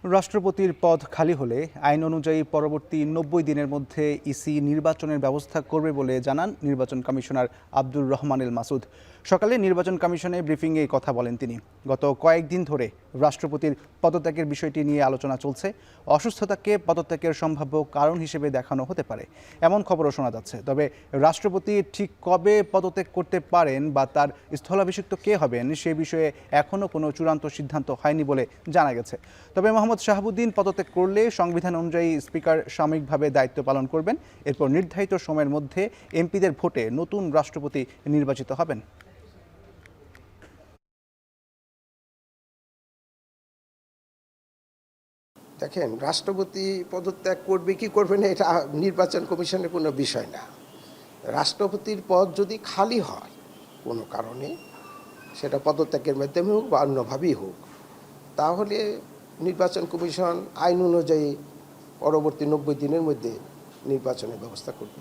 রাষ্ট্রপতির পদ খালি হলে আইন অনুযায়ী পরবর্তী ৯০ দিনের মধ্যে ইসি নির্বাচনের ব্যবস্থা করবে বলে জানান নির্বাচন কমিশনার আব্দুর রহমানুল মাসুদ। সকালে নির্বাচন কমিশনে ব্রিফিংয়ে কথা বলেন তিনি। গত কয়েকদিন ধরে রাষ্ট্রপতির পদত্যাগের বিষয়টি নিয়ে আলোচনা চলছে। অসুস্থতাকে পদত্যাগের সম্ভাব্য কারণ হিসেবে দেখানো হতে পারে, এমন খবরও শোনা যাচ্ছে। তবে রাষ্ট্রপতি ঠিক কবে পদত্যাগ করতে পারেন বা তার স্থলাভিষিক্ত কে হবেন সে বিষয়ে এখনও কোনো চূড়ান্ত সিদ্ধান্ত হয়নি বলে জানা গেছে। তবে মোহাম্মদ শাহাবুদ্দিন পদত্যাগ করলে সংবিধান অনুযায়ী স্পিকার সাময়িকভাবে দায়িত্ব পালন করবেন। এরপর নির্ধারিত সময়ের মধ্যে এমপিদের ভোটে নতুন রাষ্ট্রপতি নির্বাচিত হবেন। দেখেন, রাষ্ট্রপতি পদত্যাগ করবে কি করবে না এটা নির্বাচন কমিশনের কোনো বিষয় না। রাষ্ট্রপতির পদ যদি খালি হয় কোনো কারণে, সেটা পদত্যাগের মাধ্যমে হোক বা অন্যভাবেই হোক, তাহলে নির্বাচন কমিশন আইন অনুযায়ী পরবর্তী ৯০ দিনের মধ্যে নির্বাচনের ব্যবস্থা করবে।